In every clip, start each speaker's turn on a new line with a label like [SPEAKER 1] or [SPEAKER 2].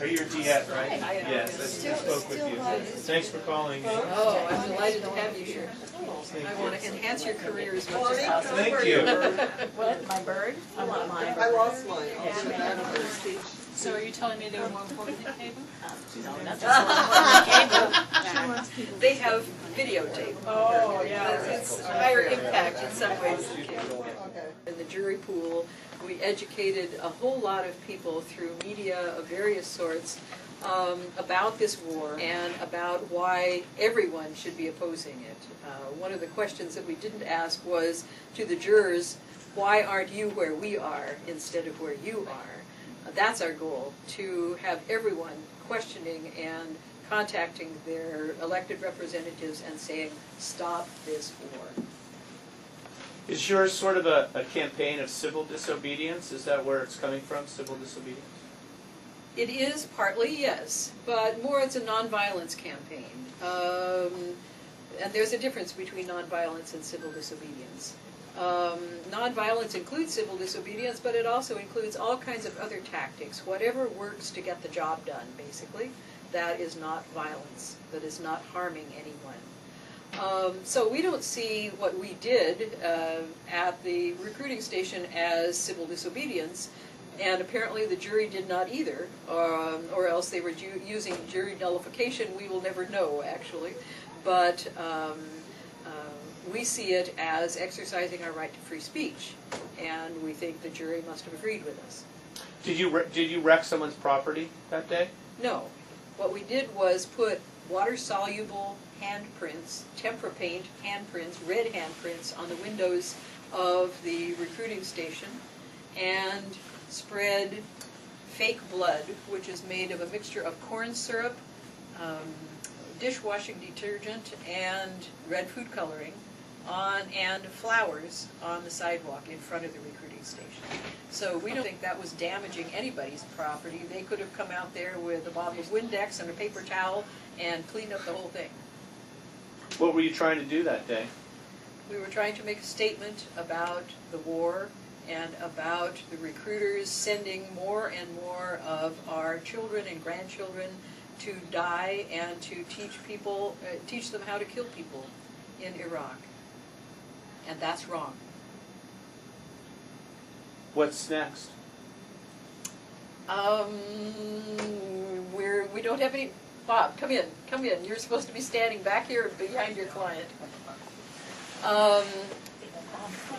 [SPEAKER 1] Are you your DF, right? Yes, I spoke with you. Thanks for calling.
[SPEAKER 2] Oh, I'm delighted to have you here. I want to enhance your career as much as possible.
[SPEAKER 1] Thank you.
[SPEAKER 3] What? My bird? I want mine.
[SPEAKER 4] I lost mine.
[SPEAKER 5] So are you telling me they were more important than cable?
[SPEAKER 3] No, not just cable.
[SPEAKER 2] They have videotape.
[SPEAKER 5] Oh, yeah.
[SPEAKER 2] It's higher impact in some ways than cable. In the jury pool, we educated a whole lot of people through media of various sorts about this war and about why everyone should be opposing it. One of the questions that we didn't ask was to the jurors, why aren't you where we are instead of where you are? That's our goal, to have everyone questioning and contacting their elected representatives and saying, stop this war.
[SPEAKER 1] Is yours sort of a campaign of civil disobedience? Is that where it's coming from, civil disobedience?
[SPEAKER 2] It is partly, yes, but more it's a nonviolence campaign. And there's a difference between nonviolence and civil disobedience. Nonviolence includes civil disobedience, but it also includes all kinds of other tactics. Whatever works to get the job done, basically, that is not violence, that is not harming anyone. So we don't see what we did at the recruiting station as civil disobedience, and apparently the jury did not either, or else they were using jury nullification. We will never know, actually. But we see it as exercising our right to free speech, and we think the jury must have agreed with us.
[SPEAKER 1] Did you wreck someone's property that day?
[SPEAKER 2] No. What we did was put water-soluble handprints, tempera paint handprints, red handprints on the windows of the recruiting station, and spread fake blood, which is made of a mixture of corn syrup, dishwashing detergent, and red food coloring, and flowers on the sidewalk in front of the recruiting station. So we don't think that was damaging anybody's property. They could have come out there with a bottle of Windex and a paper towel and cleaned up the whole thing.
[SPEAKER 1] What were you trying to do that day?
[SPEAKER 2] We were trying to make a statement about the war and about the recruiters sending more and more of our children and grandchildren to die and to teach them how to kill people in Iraq. And that's wrong.
[SPEAKER 1] What's next?
[SPEAKER 2] We don't have any. Bob, come in. You're supposed to be standing back here behind your client.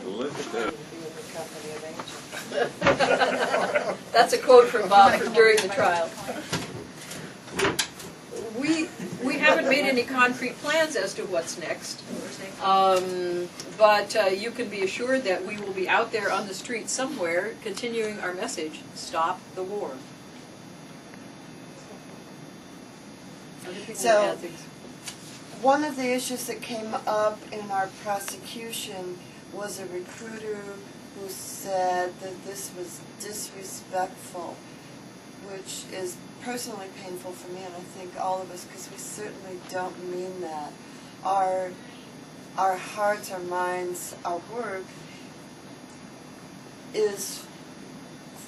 [SPEAKER 6] Look at that.
[SPEAKER 2] That's a quote from Bob from during the trial. We haven't made any concrete plans as to what's next, but you can be assured that we will be out there on the street somewhere continuing our message, stop the war.
[SPEAKER 4] So, one of the issues that came up in our prosecution was a recruiter who said that this was disrespectful, which is personally painful for me, and I think all of us, because we certainly don't mean that. Our hearts, our minds, our work is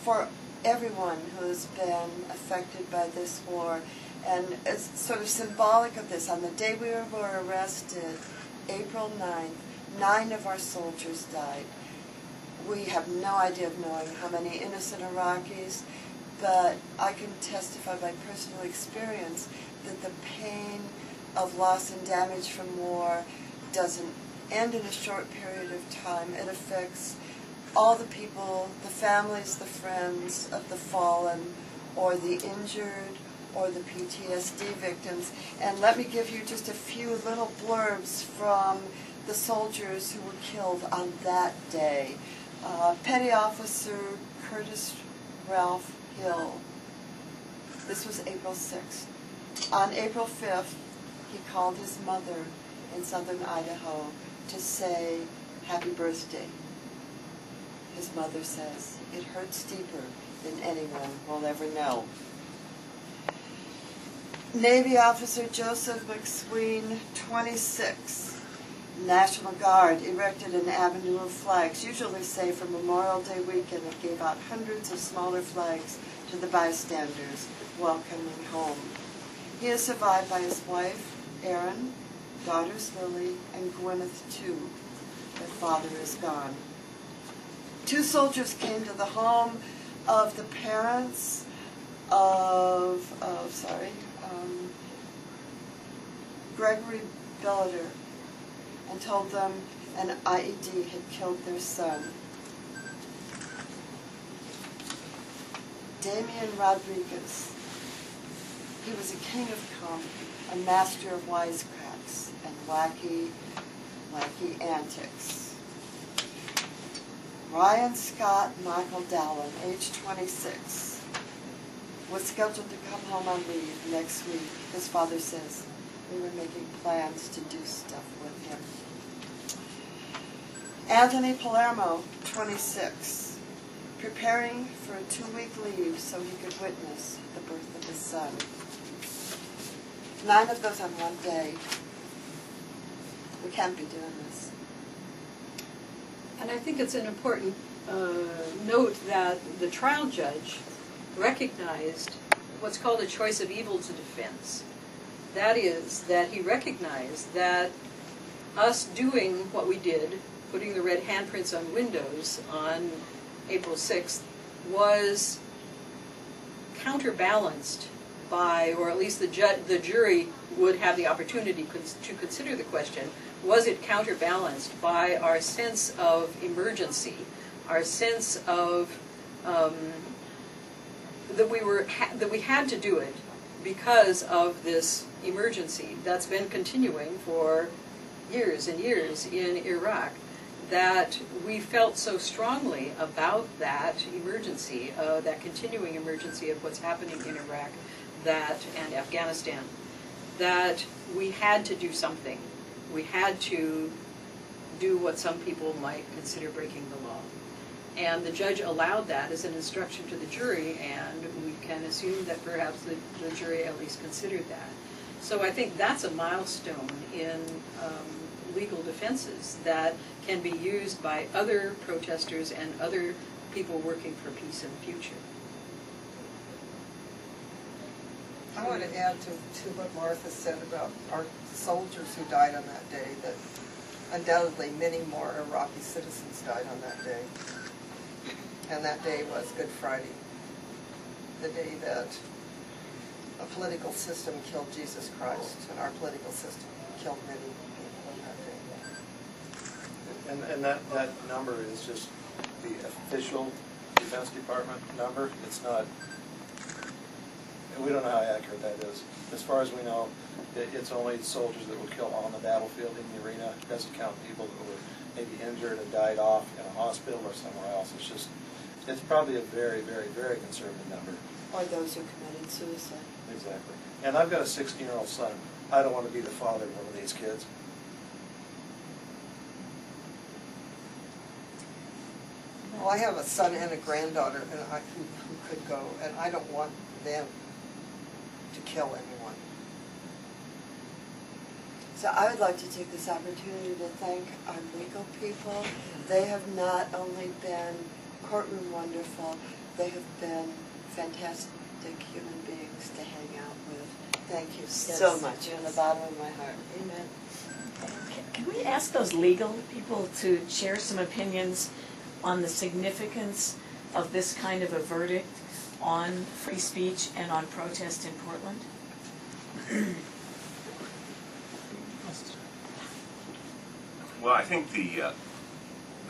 [SPEAKER 4] for everyone who has been affected by this war. And it's sort of symbolic of this. On the day we were arrested, April 9th, 9 of our soldiers died. We have no idea of knowing how many innocent Iraqis, but I can testify by personal experience that the pain of loss and damage from war doesn't end in a short period of time. It affects all the people, the families, the friends of the fallen, or the injured, or the PTSD victims. And let me give you just a few little blurbs from the soldiers who were killed on that day. Petty Officer Curtis Ralph Hill. This was April 6th. On April 5th, he called his mother in southern Idaho to say happy birthday. His mother says, it hurts deeper than anyone will ever know. Navy Officer Joseph McSween, 26. National Guard erected an avenue of flags, usually say for Memorial Day weekend. It gave out hundreds of smaller flags to the bystanders welcoming home. He is survived by his wife, Erin, daughters Lily and Gwyneth too. Their father is gone. 2 soldiers came to the home of the parents of Gregory Billiter and told them an IED had killed their son. Damian Rodriguez, he was a king of comedy, a master of wisecracks and wacky antics. Ryan Scott Michael Dallin, age 26, was scheduled to come home on leave next week. His father says we were making plans to do stuff with him. Anthony Palermo, 26, preparing for a 2-week leave so he could witness the birth of his son. 9 of those on one day. We can't be doing this.
[SPEAKER 2] And I think it's an important note that the trial judge recognized what's called a choice of evils defense. That is, that he recognized that us doing what we did, putting the red handprints on windows on April 6th, was counterbalanced by, or at least the jury would have the opportunity to consider the question, was it counterbalanced by our sense of emergency, our sense of that we had to do it because of this emergency that's been continuing for years and years in Iraq, that we felt so strongly about that emergency, that continuing emergency of what's happening in Iraq and Afghanistan, that we had to do something. We had to do what some people might consider breaking the law. And the judge allowed that as an instruction to the jury, and we can assume that perhaps the jury at least considered that. So I think that's a milestone in legal defenses that can be used by other protesters and other people working for peace in the future.
[SPEAKER 7] I want to add to what Martha said about our soldiers who died on that day, that undoubtedly many more Iraqi citizens died on that day. And that day was Good Friday, the day that a political system killed Jesus Christ, and our political system killed many people on that day.
[SPEAKER 8] And that number is just the official Defense Department number. It's not, we don't know how accurate that is. As far as we know, it's only soldiers that were killed on the battlefield in the arena. It doesn't count people that were maybe injured and died off in a hospital or somewhere else. It's probably a very, very, very conservative number.
[SPEAKER 4] Or those who committed suicide.
[SPEAKER 8] Exactly. And I've got a 16-year-old son. I don't want to be the father of one of these kids.
[SPEAKER 7] Well, I have a son and a granddaughter who could go, and I don't want them to kill anyone.
[SPEAKER 4] So I would like to take this opportunity to thank our legal people. They have not only been courtroom wonderful, they have been fantastic human beings to hang out with. Thank you so much from the bottom of my heart.
[SPEAKER 2] Amen.
[SPEAKER 3] Can we ask those legal people to share some opinions on the significance of this kind of a verdict on free speech and on protest in Portland?
[SPEAKER 9] Well, I think the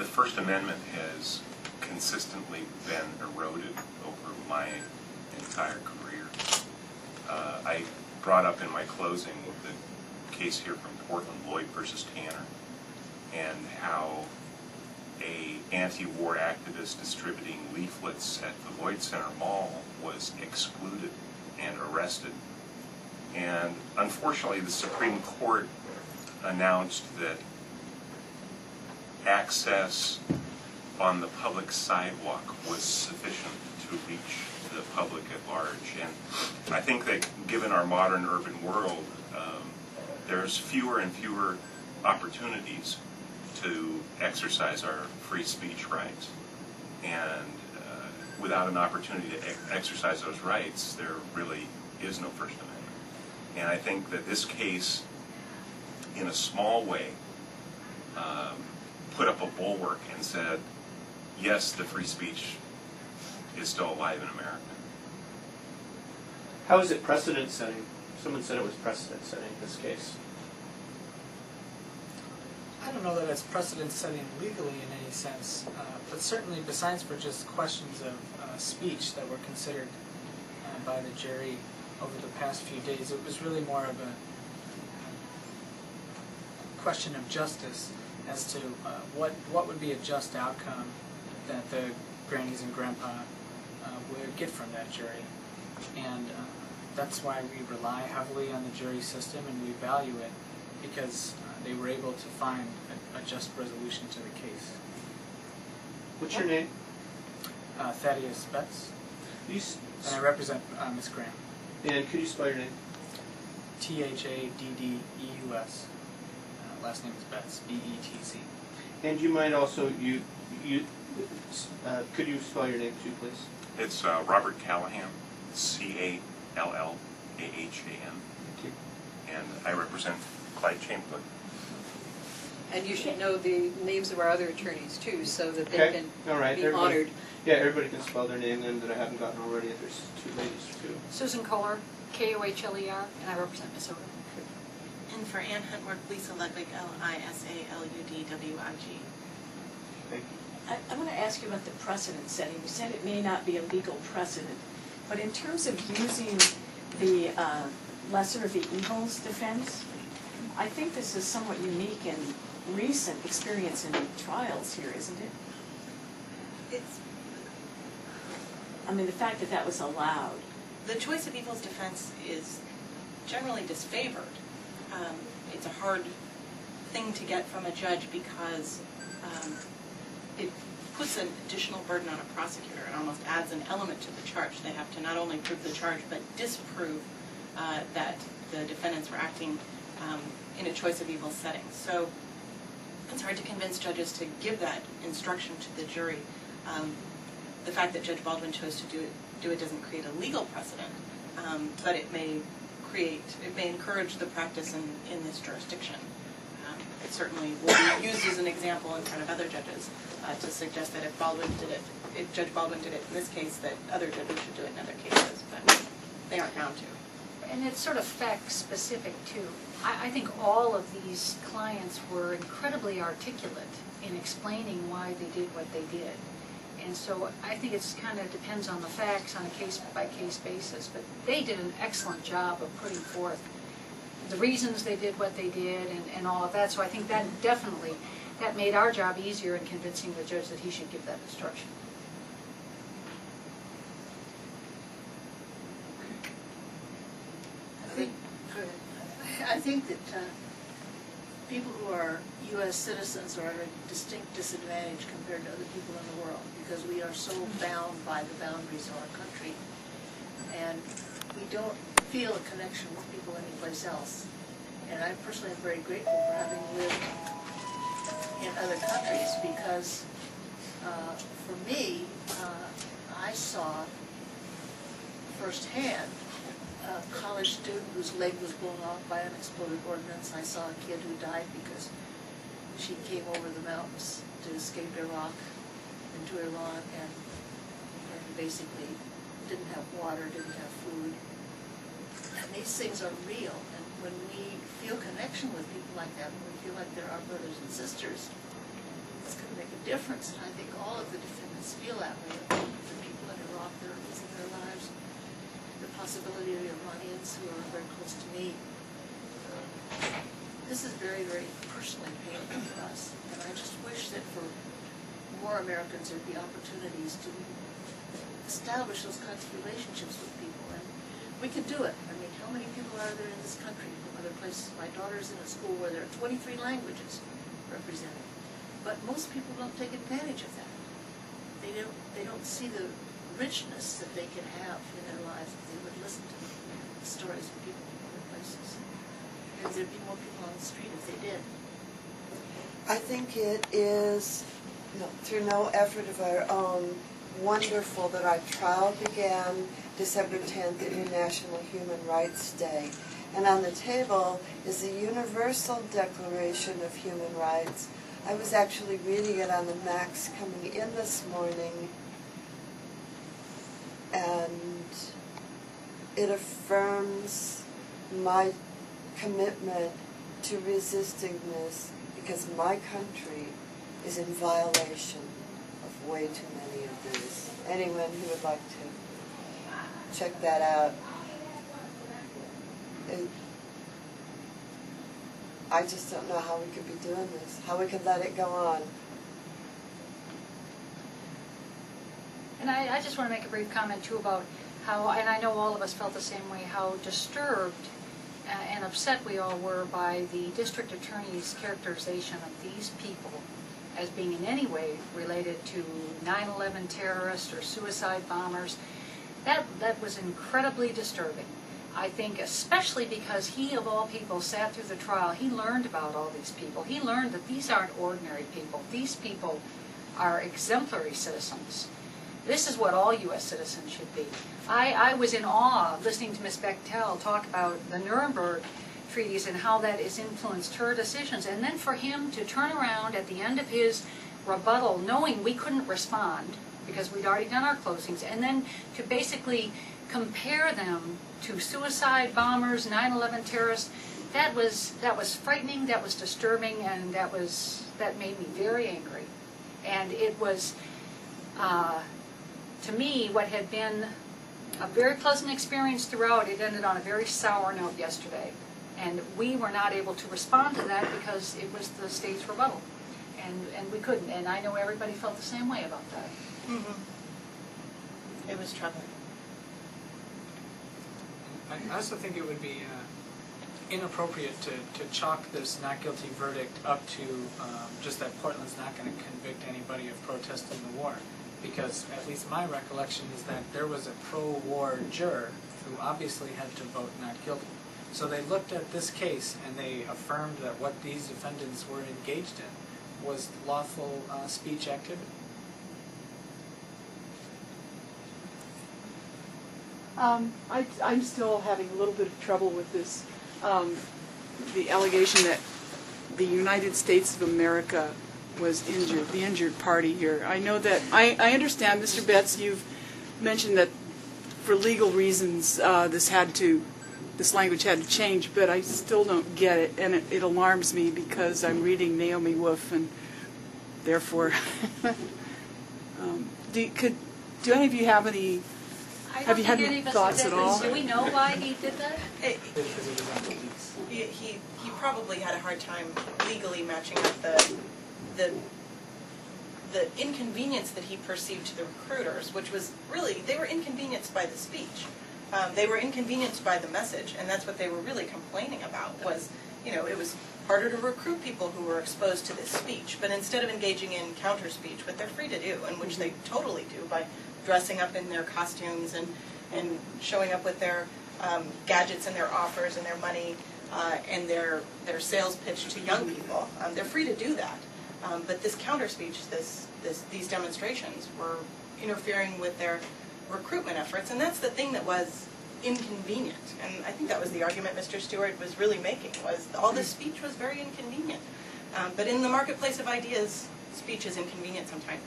[SPEAKER 9] First Amendment has consistently been eroded over my entire career. I brought up in my closing the case here from Portland, Lloyd versus Tanner, and how a anti-war activist distributing leaflets at the Lloyd Center Mall was excluded and arrested. And unfortunately, the Supreme Court announced that access on the public sidewalk was sufficient to reach the public at large. And I think that given our modern urban world, there's fewer and fewer opportunities to exercise our free speech rights. And without an opportunity to exercise those rights, there really is no First Amendment. And I think that this case, in a small way, put up a bulwark and said, yes, the free speech is still alive in America.
[SPEAKER 1] How is it precedent setting? Someone said it was precedent setting in this case.
[SPEAKER 10] I don't know that it's precedent setting legally in any sense, but certainly besides for just questions of speech that were considered by the jury over the past few days, it was really more of a question of justice as to what would be a just outcome that the grannies and grandpa would get from that jury. And that's why we rely heavily on the jury system and we value it, because they were able to find a just resolution to the case.
[SPEAKER 1] What's your name?
[SPEAKER 10] Thaddeus Betts, and I represent Ms. Graham.
[SPEAKER 1] And could you spell your name?
[SPEAKER 10] Thaddeus. Last name is Betts, B-E-T-Z.
[SPEAKER 1] And you might also, could you spell your name too, please?
[SPEAKER 9] It's Robert Callahan, Callahhan.
[SPEAKER 1] Thank you.
[SPEAKER 9] And I represent Clyde Chamberlain.
[SPEAKER 2] And you should know the names of our other attorneys too, so that they
[SPEAKER 1] Okay.
[SPEAKER 2] can
[SPEAKER 1] All right.
[SPEAKER 2] be
[SPEAKER 1] Everybody-
[SPEAKER 2] honored.
[SPEAKER 1] Yeah, everybody can spell their name then that I haven't gotten already. If there's two ladies too.
[SPEAKER 5] Susan Kohler, Kohler, and I represent Minnesota.
[SPEAKER 11] And for Ann Huntworth, Lisa Ludwig, Lisaludwig.
[SPEAKER 1] Thank you.
[SPEAKER 3] I want to ask you about the precedent setting. You said it may not be a legal precedent, but in terms of using the lesser of the evils defense, I think this is somewhat unique in recent experience in trials here, isn't it? I mean, the fact that that was allowed.
[SPEAKER 11] The choice of evils defense is generally disfavored. It's a hard thing to get from a judge because it puts an additional burden on a prosecutor. It almost adds an element to the charge. They have to not only prove the charge, but disprove that the defendants were acting in a choice of evil setting. So it's hard to convince judges to give that instruction to the jury. The fact that Judge Baldwin chose to do it doesn't create a legal precedent, but it may encourage the practice in this jurisdiction. It certainly will be used as an example in front of other judges to suggest that if Judge Baldwin did it in this case, that other judges should do it in other cases, but they aren't bound to.
[SPEAKER 5] And it's sort of fact-specific, too. I think all of these clients were incredibly articulate in explaining why they did what they did. And so I think it's kind of depends on the facts on a case-by-case basis. But they did an excellent job of putting forth the reasons they did what they did and all of that. So I think that definitely, that made our job easier in convincing the judge that he should give that instruction.
[SPEAKER 12] I think that people who are U.S. citizens are at a distinct disadvantage compared to other people in the world because we are so bound by the boundaries of our country, and we don't feel a connection with people anyplace else. And I personally am very grateful for having lived in other countries because for me, I saw firsthand a college student whose leg was blown off by an exploded ordnance. I saw a kid who died because she came over the mountains to escape Iraq into Iran and basically didn't have water, didn't have food. And these things are real. And when we feel connection with people like that, when we feel like they're our brothers and sisters, it's going to make a difference. And I think all of the defendants feel that way. The people in Iraq that are losing their lives, the possibility of Iranians who are very close to me. This is very, very personally painful for us. And I just wish that for more Americans there'd be opportunities to establish those kinds of relationships with people. And we can do it. I mean, how many people are there in this country from other places? My daughter's in a school where there are 23 languages represented. But most people don't take advantage of that. They don't see the richness that they can have in their lives if they would listen to the stories of people from other places. Because there'd be more people on the street if they did.
[SPEAKER 4] I think it is, through no effort of our own, wonderful that our trial began December 10th, International Human Rights Day. And on the table is the Universal Declaration of Human Rights. I was actually reading it on the Max coming in this morning, and it affirms my commitment to resisting this because my country is in violation of way too many of these. Anyone who would like to check that out. I just don't know how we could be doing this, how we could let it go on.
[SPEAKER 5] And I just want to make a brief comment too about how, and I know all of us felt the same way, how disturbed and upset we all were by the district attorney's characterization of these people as being in any way related to 9/11 terrorists or suicide bombers. That was incredibly disturbing. I think especially because he, of all people, sat through the trial. He learned about all these people. He learned that these aren't ordinary people. These people are exemplary citizens. This is what all U.S. citizens should be. I was in awe listening to Ms. Bechtel talk about the Nuremberg treaties and how that has influenced her decisions. And then for him to turn around at the end of his rebuttal, knowing we couldn't respond because we'd already done our closings, and then to basically compare them to suicide bombers, 9/11 terrorists, that was frightening, that was disturbing, and that made me very angry. And it was, to me, what had been a very pleasant experience throughout, it ended on a very sour note yesterday. And we were not able to respond to that because it was the state's rebuttal. And we couldn't. And I know everybody felt the same way about that.
[SPEAKER 11] Mm-hmm. It was troubling.
[SPEAKER 10] I also think it would be inappropriate to chalk this not guilty verdict up to just that Portland's not going to convict anybody of protesting the war. Because at least my recollection is that there was a pro-war juror who obviously had to vote not guilty. So they looked at this case and they affirmed that what these defendants were engaged in was lawful speech activity.
[SPEAKER 13] I'm still having a little bit of trouble with this, the allegation that the United States of America was injured, the injured party here. I know that, I understand, Mr. Betts, you've mentioned that for legal reasons this language had to change, but I still don't get it, and it alarms me because I'm reading Naomi Wolf, and therefore, do any of you have any? Have you had any thoughts at all?
[SPEAKER 5] Do we know why he did that?
[SPEAKER 10] Because he was on the lease.
[SPEAKER 11] He probably had a hard time legally matching up the inconvenience that he perceived to the recruiters, which was really, they were inconvenienced by the speech. They were inconvenienced by the message, and that's what they were really complaining about was, it was harder to recruit people who were exposed to this speech, but instead of engaging in counter speech, what they're free to do, and which they totally do by dressing up in their costumes and showing up with their gadgets and their offers and their money and their sales pitch to young people. They're free to do that. But this counter speech, these demonstrations were interfering with their recruitment efforts, and that's the thing that was inconvenient. And I think that was the argument Mr. Stewart was really making, was all this speech was very inconvenient. But in the marketplace of ideas, speech is inconvenient sometimes.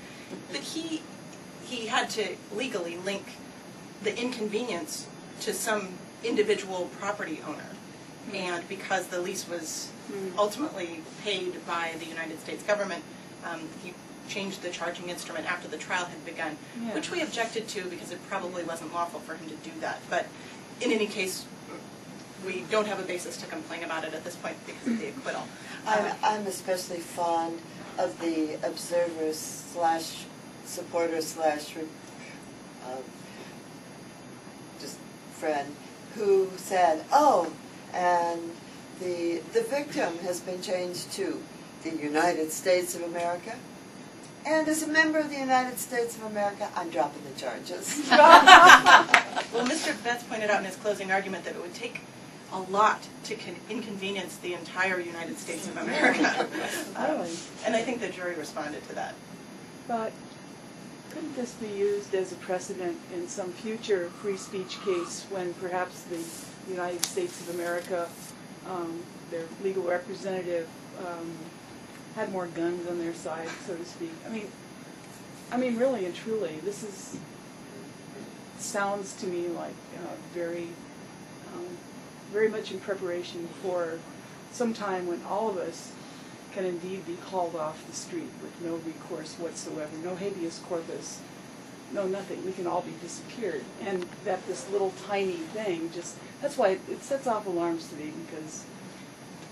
[SPEAKER 11] But he had to legally link the inconvenience to some individual property owner. And because the lease was ultimately paid by the United States government, he changed the charging instrument after the trial had begun, which we objected to because it probably wasn't lawful for him to do that. But in any case, we don't have a basis to complain about it at this point because of the acquittal.
[SPEAKER 4] I'm especially fond of the observers / supporters / just friend who said, oh, and the victim has been changed to the United States of America. And as a member of the United States of America, I'm dropping the charges.
[SPEAKER 11] Well, Mr. Betts pointed out in his closing argument that it would take a lot to inconvenience the entire United States of America.
[SPEAKER 13] Really?
[SPEAKER 11] And I think the jury responded to that.
[SPEAKER 13] But couldn't this be used as a precedent in some future free speech case when perhaps the United States of America, their legal representative, had more guns on their side, so to speak? I mean, really and truly, this sounds to me like very much in preparation for some time when all of us can indeed be hauled off the street with no recourse whatsoever, no habeas corpus, no nothing. We can all be disappeared. And that this little tiny thing that's why it sets off alarms to me, because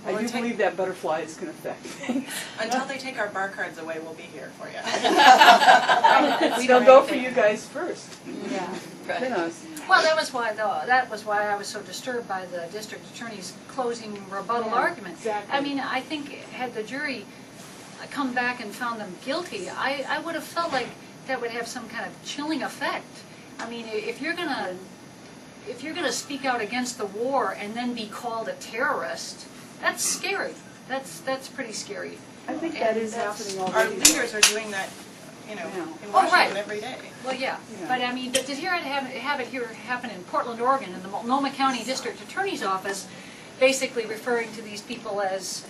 [SPEAKER 13] I do believe that butterfly is going to affect things.
[SPEAKER 11] Until they take our bar cards away, we'll be here for you.
[SPEAKER 13] They'll go for you guys first.
[SPEAKER 5] Yeah.
[SPEAKER 13] Who knows?
[SPEAKER 5] Well, that was why I was so disturbed by the district attorney's closing rebuttal argument.
[SPEAKER 13] Exactly.
[SPEAKER 5] I mean, I think had the jury come back and found them guilty, I would have felt like that would have some kind of chilling effect. I mean, if you're gonna speak out against the war and then be called a terrorist, that's scary. That's pretty scary.
[SPEAKER 13] I think that is happening
[SPEAKER 11] Our
[SPEAKER 13] already.
[SPEAKER 11] leaders are doing that, in
[SPEAKER 5] Oh,
[SPEAKER 11] Washington
[SPEAKER 5] right.
[SPEAKER 11] every day.
[SPEAKER 5] Well, yeah, but I mean, but to hear it have it here happen in Portland, Oregon, in the Multnomah County District Attorney's Office, basically referring to these people as,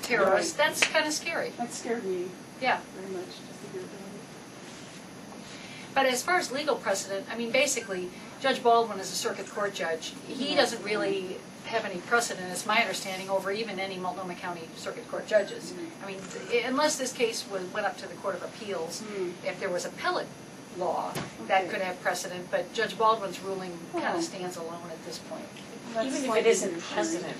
[SPEAKER 5] terrorists, that's kind of scary.
[SPEAKER 13] That scared me
[SPEAKER 5] Yeah.
[SPEAKER 13] very much, just to hear about it.
[SPEAKER 5] But as far as legal precedent, I mean, basically, Judge Baldwin is a circuit court judge. He doesn't really have any precedent, it's my understanding, over even any Multnomah County Circuit Court judges. I mean, unless this case went up to the Court of Appeals, if there was appellate law, that could have precedent, but Judge Baldwin's ruling kind of stands alone at this point.
[SPEAKER 3] Even if it isn't precedent,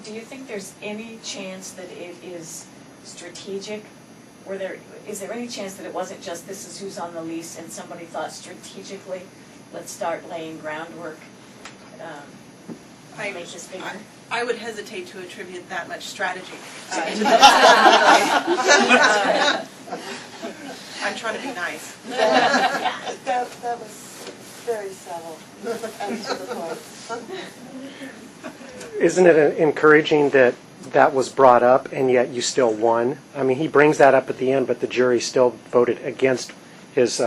[SPEAKER 3] do you think there's any chance that it is strategic? Is there any chance that it wasn't just this is who's on the lease and somebody thought strategically, let's start laying groundwork to make this bigger?
[SPEAKER 11] I would hesitate to attribute that much strategy. I'm trying to be nice.
[SPEAKER 4] That was very subtle and to the point.
[SPEAKER 14] Isn't it encouraging that that was brought up and yet you still won? I mean, he brings that up at the end, but the jury still voted against his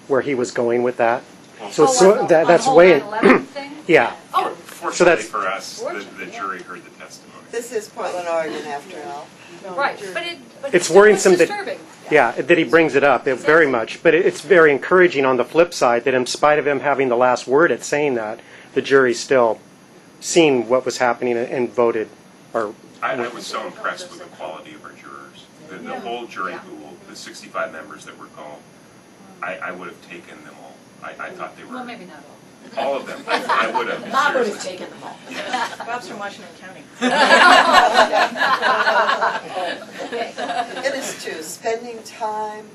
[SPEAKER 14] where he was going with that. So that's way. Yeah.
[SPEAKER 5] Oh,
[SPEAKER 9] Fortunately for us, the jury heard the testimony.
[SPEAKER 4] This is Portland, Oregon, after all.
[SPEAKER 5] right, but
[SPEAKER 14] It's worrisome that
[SPEAKER 5] disturbing.
[SPEAKER 14] that he brings it up very much, but it's very encouraging on the flip side that in spite of him having the last word at saying that, the jury still seen what was happening and voted.
[SPEAKER 9] I was so impressed with the quality of our jurors. The whole jury pool, the 65 members that were called, I would have taken them all. I thought they were.
[SPEAKER 5] Well, maybe not all.
[SPEAKER 9] All of them. I would have.
[SPEAKER 3] Bob would have taken them all.
[SPEAKER 11] Bob's from Washington County.
[SPEAKER 4] It is true, spending time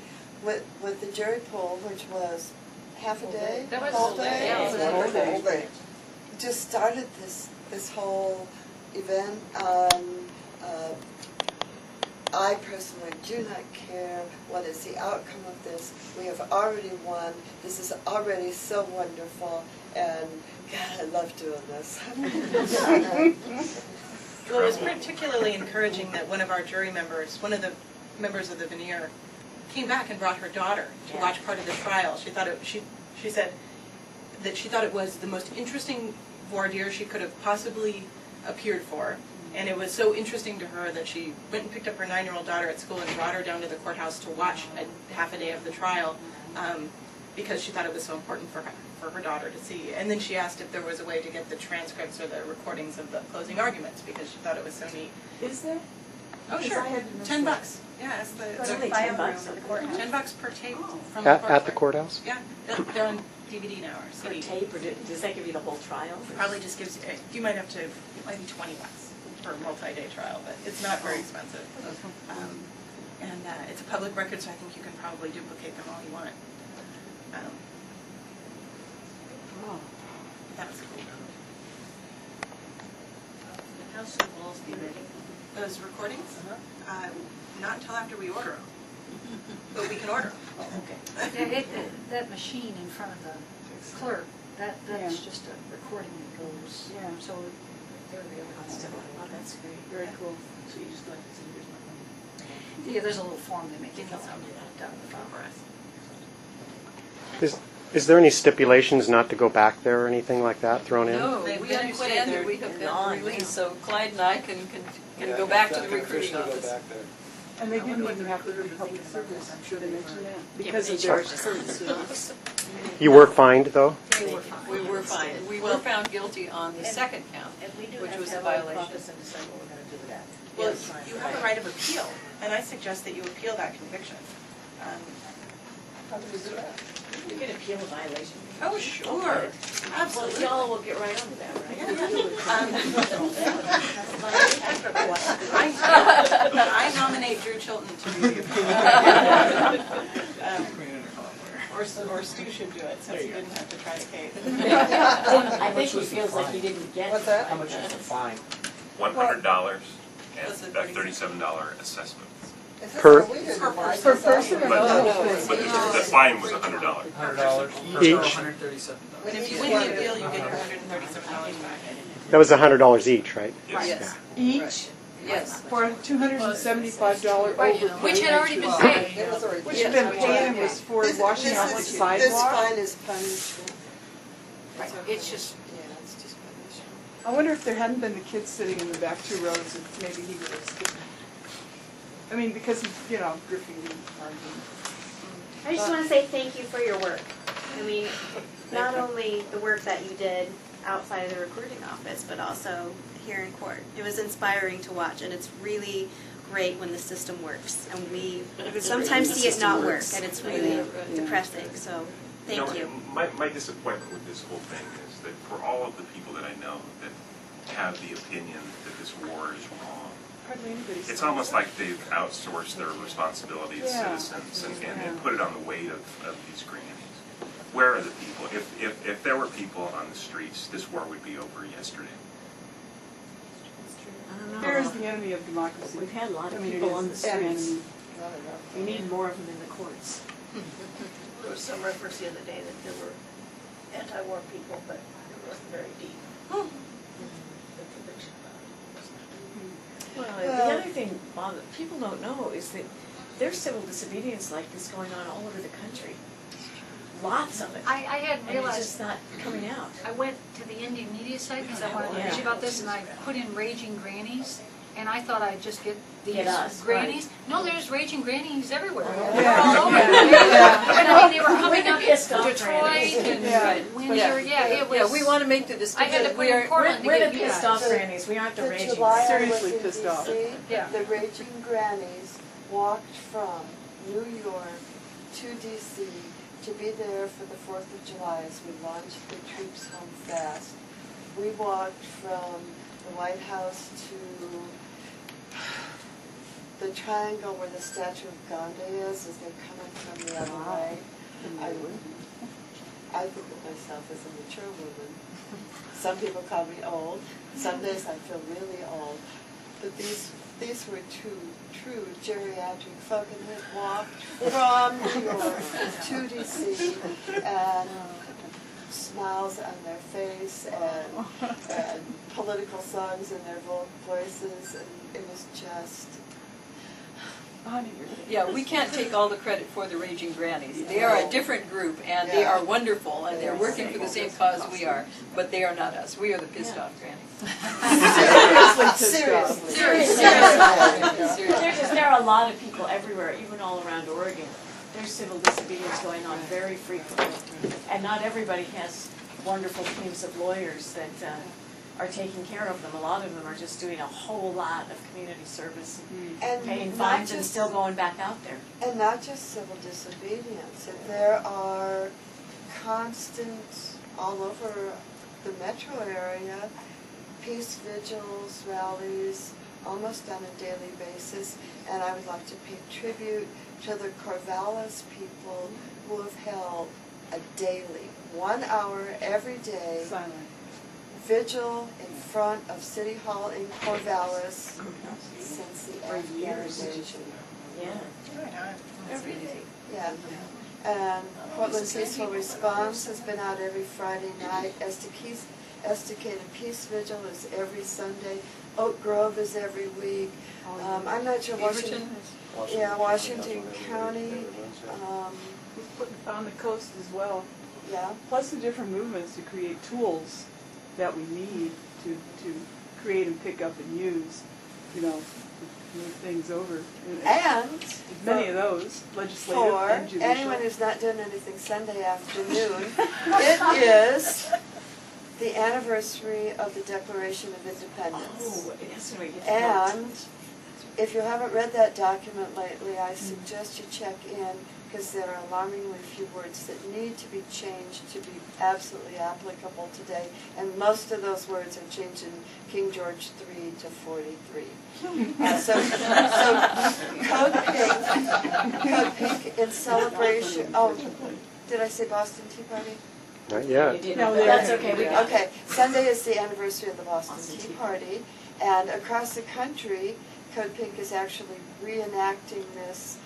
[SPEAKER 4] with the jury pool, which was half a day,
[SPEAKER 5] That was
[SPEAKER 4] whole
[SPEAKER 5] a whole day.
[SPEAKER 4] day.
[SPEAKER 5] Yeah, it was a
[SPEAKER 7] whole day.
[SPEAKER 4] Just started this whole event. I personally do not care what is the outcome of this. We have already won. This is already so wonderful, and God, I love doing this.
[SPEAKER 11] Well, it was particularly encouraging that one of our jury members, one of the members of the veneer, came back and brought her daughter to watch part of the trial. She said that she thought it was the most interesting voir dire she could have possibly appeared for. And it was so interesting to her that she went and picked up her 9-year-old daughter at school and brought her down to the courthouse to watch half a day of the trial because she thought it was so important for her daughter to see. And then she asked if there was a way to get the transcripts or the recordings of the closing arguments because she thought it was so neat.
[SPEAKER 13] Is there?
[SPEAKER 11] Oh, sure. $10. Yeah, it's
[SPEAKER 3] It's
[SPEAKER 11] the
[SPEAKER 3] only
[SPEAKER 11] file
[SPEAKER 3] $10
[SPEAKER 11] room at the courthouse. $10 per tape from
[SPEAKER 14] At the courthouse?
[SPEAKER 11] Yeah, they're on DVD now or
[SPEAKER 3] Per
[SPEAKER 11] CD.
[SPEAKER 3] tape, or does that give you the whole trial?
[SPEAKER 11] Probably just gives you might have to maybe $20 for a multi-day trial, but it's not very expensive. And it's a public record, so I think you can probably duplicate them all you want. That was cool.
[SPEAKER 12] How soon will those be ready?
[SPEAKER 11] Those recordings? Not until after we order them. But we can order them.
[SPEAKER 5] That machine in front of the clerk, that's just a recording that goes.
[SPEAKER 13] Yeah.
[SPEAKER 5] So
[SPEAKER 3] Constable. Oh, that's great.
[SPEAKER 13] Very cool.
[SPEAKER 12] So you just go to the seniors.
[SPEAKER 5] Yeah, there's a little form they make you fill out down in the front.
[SPEAKER 14] Is there any stipulations not to go back there or anything like that thrown in?
[SPEAKER 2] No,
[SPEAKER 11] They've
[SPEAKER 2] we
[SPEAKER 11] been
[SPEAKER 2] understand
[SPEAKER 11] acquitted.
[SPEAKER 2] that we have
[SPEAKER 3] Gone,
[SPEAKER 2] been
[SPEAKER 3] yeah.
[SPEAKER 2] released, so Clyde and I can
[SPEAKER 8] Yeah,
[SPEAKER 2] go back to the
[SPEAKER 8] can
[SPEAKER 2] recruiting
[SPEAKER 8] officially
[SPEAKER 2] office.
[SPEAKER 8] go back there.
[SPEAKER 13] And they didn't even have to do public service, I'm sure they mentioned that, because
[SPEAKER 3] they
[SPEAKER 13] of their
[SPEAKER 3] charged us.
[SPEAKER 13] service.
[SPEAKER 14] You were fined, though?
[SPEAKER 2] We were fined. We were found guilty on the second count,
[SPEAKER 12] And we do
[SPEAKER 2] which
[SPEAKER 12] have
[SPEAKER 2] was
[SPEAKER 12] to
[SPEAKER 2] a
[SPEAKER 12] have our
[SPEAKER 2] violation.
[SPEAKER 12] caucus and decide what we're gonna do with that.
[SPEAKER 11] Well,
[SPEAKER 2] Yes.
[SPEAKER 11] you have a right of appeal, and I suggest that you appeal that conviction.
[SPEAKER 7] How do we do that?
[SPEAKER 3] You can appeal a violation.
[SPEAKER 11] Oh, sure,
[SPEAKER 3] Well,
[SPEAKER 11] absolutely.
[SPEAKER 3] y'all will get right on to that, right?
[SPEAKER 11] I nominate Drew Chilton to be the appeal. Or Stu should do it, since he didn't have to try the case.
[SPEAKER 3] I think he feels like he didn't get.
[SPEAKER 7] What's that?
[SPEAKER 14] How much is the fine?
[SPEAKER 9] $100
[SPEAKER 11] Plus
[SPEAKER 9] and
[SPEAKER 11] the
[SPEAKER 9] a $37 assessment.
[SPEAKER 7] Is this
[SPEAKER 14] Per-
[SPEAKER 7] what we did?
[SPEAKER 13] Per person or
[SPEAKER 9] But,
[SPEAKER 13] no?
[SPEAKER 9] but the fine was $100.
[SPEAKER 8] $100
[SPEAKER 14] Each?
[SPEAKER 10] $137.
[SPEAKER 11] And if you win the appeal, you get your $137 back.
[SPEAKER 14] That was $100 each, right?
[SPEAKER 2] Yes,
[SPEAKER 13] Each
[SPEAKER 2] yes.
[SPEAKER 13] for a $275 overpayment.
[SPEAKER 5] Which had already been paid.
[SPEAKER 7] It was already.
[SPEAKER 13] Which had been paid and was for washing out the
[SPEAKER 4] This
[SPEAKER 13] sidewalk.
[SPEAKER 4] fine is punishment.
[SPEAKER 5] Right, it's just,
[SPEAKER 4] Yeah, it's just punishment.
[SPEAKER 13] I wonder if there hadn't been the kids sitting in the back 2 rows, if maybe he would have skipped. I mean, because he's, drifting and arguing.
[SPEAKER 15] I just want to say thank you for your work. I mean, not only the work that you did outside of the recruiting office, but also here in court. It was inspiring to watch, and it's really great when the system works. And we sometimes see it not work, and it's really depressing. So thank you.
[SPEAKER 9] My disappointment with this whole thing is that for all of the people that I know that have the opinion that this war is wrong,
[SPEAKER 13] Hardly anybody's.
[SPEAKER 9] it's almost like they've outsourced their responsibility as
[SPEAKER 13] Yeah.
[SPEAKER 9] citizens and put it on the weight of these grannies. Where are the people? If there were people on the streets, this war would be over yesterday.
[SPEAKER 3] I don't know.
[SPEAKER 13] Fear is the enemy of democracy.
[SPEAKER 3] We've had a lot of
[SPEAKER 13] I mean,
[SPEAKER 3] people
[SPEAKER 13] it
[SPEAKER 3] on the
[SPEAKER 13] is an enemy.
[SPEAKER 3] streets. We need more of them in the courts.
[SPEAKER 12] There was some reference the other day that there were anti-war people, but it wasn't very deep. The conviction about it wasn't.
[SPEAKER 3] Well, the other thing, Bob, that people don't know is that there's civil disobedience like this going on all over the country. Lots of it.
[SPEAKER 5] I hadn't
[SPEAKER 3] And it's
[SPEAKER 5] realized,
[SPEAKER 3] just not coming out.
[SPEAKER 5] I went to the Indian media site because I wanted to
[SPEAKER 3] Yeah.
[SPEAKER 5] read about this, and I put in raging grannies, and I thought I'd just get these
[SPEAKER 3] Get us,
[SPEAKER 5] grannies. No, there's raging grannies everywhere.
[SPEAKER 13] Yeah.
[SPEAKER 5] They're all over.
[SPEAKER 13] Yeah.
[SPEAKER 5] But I mean, they were coming up
[SPEAKER 3] Pissed Off
[SPEAKER 5] Detroit
[SPEAKER 3] Grannies.
[SPEAKER 5] and
[SPEAKER 13] Yeah.
[SPEAKER 5] Windsor, yeah, it was.
[SPEAKER 2] Yeah, we want to make the
[SPEAKER 5] I
[SPEAKER 2] distinction.
[SPEAKER 5] had to put in Portland to
[SPEAKER 3] We're
[SPEAKER 5] get
[SPEAKER 3] the
[SPEAKER 5] you
[SPEAKER 3] pissed
[SPEAKER 5] guys.
[SPEAKER 3] off grannies, we aren't the
[SPEAKER 4] The
[SPEAKER 3] raging.
[SPEAKER 4] July I
[SPEAKER 13] Seriously
[SPEAKER 4] was in
[SPEAKER 13] pissed off.
[SPEAKER 4] DC,
[SPEAKER 5] Yeah.
[SPEAKER 4] the Raging Grannies walked from New York to DC to be there for the 4th of July as we launched the Troops Home Fast. We walked from the White House to the triangle where the statue of Gandhi is as they're coming from the other way. I think of myself as a mature woman. Some people call me old. Some days I feel really old. But these were true geriatric folk, and they walked from New York to DC, and smiles on their face, and political songs in their voices, and it was just.
[SPEAKER 2] Yeah, we can't take all the credit for the Raging Grannies. They are a different group, and they are wonderful, and they're working for the same cause we are, but they are not us. We are the pissed off grannies.
[SPEAKER 4] Seriously.
[SPEAKER 3] There are a lot of people everywhere, even all around Oregon. There's civil disobedience going on very frequently. And not everybody has wonderful teams of lawyers that are taking care of them. A lot of them are just doing a whole lot of community service,
[SPEAKER 4] And
[SPEAKER 3] paying
[SPEAKER 4] not
[SPEAKER 3] fines and
[SPEAKER 4] just-
[SPEAKER 3] still going back out there.
[SPEAKER 4] And not just civil disobedience. There are constant, all over the metro area, peace vigils, rallies, almost on a daily basis. And I would like to pay tribute to the Corvallis people who have held a daily, 1 hour every day, vigil in front of City Hall in Corvallis since the Afghan invasion.
[SPEAKER 3] Yeah.
[SPEAKER 4] Every day. Yeah. And Portland Peaceful Response has been out every Friday night, as to Estacada Peace Vigil is every Sunday. Oak Grove is every week. I'm not sure Washington. Yeah, Washington County.
[SPEAKER 13] On the coast as well.
[SPEAKER 4] Yeah.
[SPEAKER 13] Plus the different movements to create tools that we need to create and pick up and use, move things over.
[SPEAKER 4] And
[SPEAKER 13] many of those, legislative
[SPEAKER 4] for
[SPEAKER 13] and judicial.
[SPEAKER 4] anyone who's not doing anything Sunday afternoon, it is the anniversary of the Declaration of Independence.
[SPEAKER 3] Oh, yes, we get to
[SPEAKER 4] And if you haven't read that document lately, I suggest you check in, because there are alarmingly few words that need to be changed to be absolutely applicable today. And most of those words are changed in King George III to 43. So Code Pink in celebration. Oh, did I say Boston Tea Party?
[SPEAKER 14] Not yet.
[SPEAKER 3] You did.
[SPEAKER 13] No,
[SPEAKER 3] That's okay. We got it.
[SPEAKER 4] Okay, Sunday is the anniversary of the Boston Tea Party, and across the country, Code Pink is actually reenacting this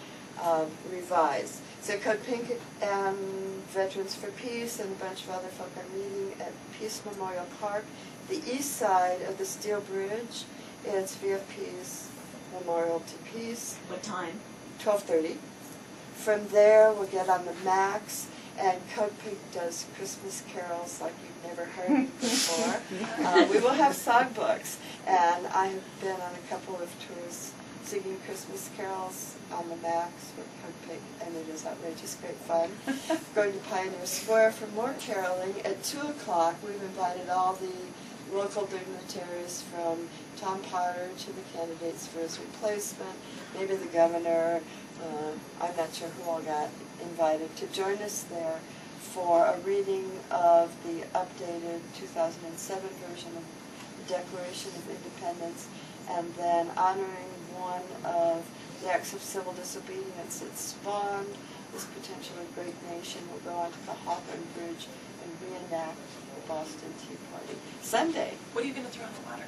[SPEAKER 4] revised. So Code Pink and Veterans for Peace and a bunch of other folk are meeting at Peace Memorial Park. The east side of the Steel Bridge is VFP's Memorial to Peace.
[SPEAKER 3] What time?
[SPEAKER 4] 12:30. From there, we'll get on the Max, and Code Pink does Christmas carols like you've never heard before. We will have songbooks, and I have been on a couple of tours singing Christmas carols on the Max with Code Pink, and it is outrageous great fun. Going to Pioneer Square for more caroling. At 2 o'clock, we've invited all the local dignitaries from Tom Potter to the candidates for his replacement, maybe the governor. I'm not sure who all got invited to join us there for a reading of the updated 2007 version of the Declaration of Independence, and then honoring one of the acts of civil disobedience that spawned this potentially great nation. Will go onto the Hawthorne Bridge and reenact the Boston Tea Party. Sunday.
[SPEAKER 11] What are you going to throw in the water?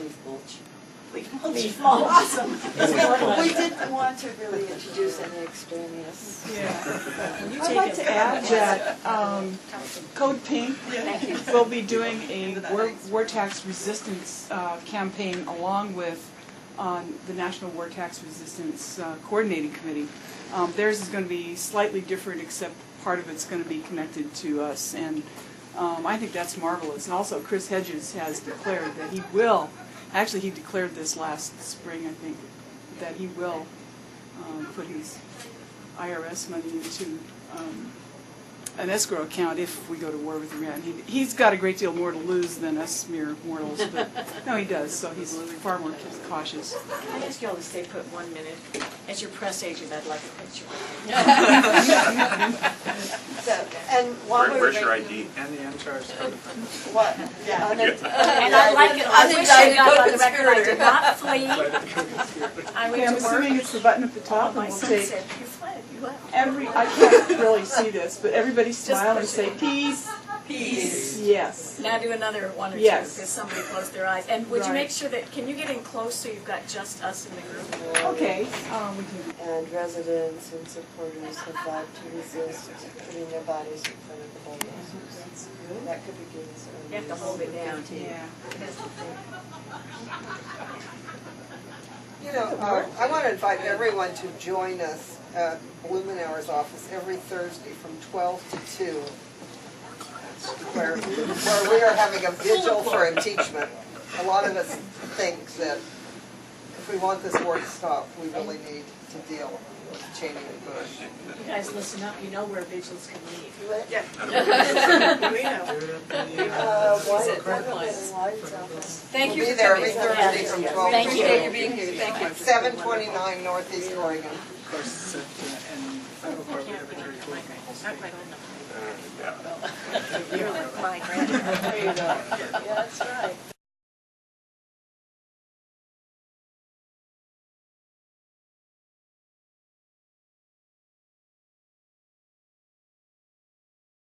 [SPEAKER 4] Leaf mulch.
[SPEAKER 3] Leaf mulch. Awesome.
[SPEAKER 4] We didn't want to really introduce any extraneous.
[SPEAKER 13] Yeah. I'd like to add that Code Pink will be doing a war tax resistance campaign along with the National War Tax Resistance Coordinating Committee. Theirs is going to be slightly different, except part of it's going to be connected to us, and I think that's marvelous. And also, Chris Hedges has declared that he will. Actually, he declared this last spring, I think, that he will put his IRS money into an escrow account if we go to war with Iran. He's got a great deal more to lose than us mere mortals, but no, he does, so he's far more cautious.
[SPEAKER 3] I ask you all to stay put 1 minute. As your press agent, I'd like a picture.
[SPEAKER 4] And while
[SPEAKER 9] Where's your
[SPEAKER 4] making-
[SPEAKER 9] ID?
[SPEAKER 10] And the uncharged codefendant.
[SPEAKER 4] What? Yeah.
[SPEAKER 3] And I'd like it, I wish I got on the record, I did not flee. I
[SPEAKER 13] Okay,
[SPEAKER 3] went
[SPEAKER 13] I'm
[SPEAKER 3] to work.
[SPEAKER 13] assuming it's the button at the top,
[SPEAKER 3] My
[SPEAKER 13] and we'll
[SPEAKER 3] son
[SPEAKER 13] take
[SPEAKER 3] said, you fled, you left.
[SPEAKER 13] I can't really see this, but everybody smile and
[SPEAKER 3] push
[SPEAKER 13] say
[SPEAKER 3] it.
[SPEAKER 13] peace.
[SPEAKER 3] Peace.
[SPEAKER 13] Yes.
[SPEAKER 3] Now do another one or two,
[SPEAKER 13] Yes.
[SPEAKER 3] because somebody closed their eyes. And would you
[SPEAKER 13] Right.
[SPEAKER 3] make sure that, can you get in close so you've got just us in the group?
[SPEAKER 13] Okay, we can.
[SPEAKER 4] And residents and supporters have vowed to resist putting their bodies in front of the bulldozers.
[SPEAKER 13] That's good.
[SPEAKER 4] That could begin as early
[SPEAKER 3] You have to
[SPEAKER 4] as
[SPEAKER 3] hold it down.
[SPEAKER 4] 15.
[SPEAKER 13] Yeah.
[SPEAKER 7] I want to invite everyone to join us at Blumenauer's office every Thursday from 12 to 2, where we are having a vigil for impeachment. A lot of us think that if we want this war to stop, we really need to deal with Cheney and Bush.
[SPEAKER 3] You guys listen up, you know where vigils can lead.
[SPEAKER 4] Yeah.
[SPEAKER 3] We know. Thank you
[SPEAKER 7] We'll
[SPEAKER 3] for
[SPEAKER 7] be there
[SPEAKER 3] coming.
[SPEAKER 7] every Thursday from 12 to 2.
[SPEAKER 3] Thank you. Appreciate you being here. Thank you.
[SPEAKER 7] 729 Northeast Oregon.
[SPEAKER 10] Of course, in federal court, we have a jury pool.
[SPEAKER 9] Yeah.
[SPEAKER 3] You're like my grandmother.
[SPEAKER 4] Yeah, that's right.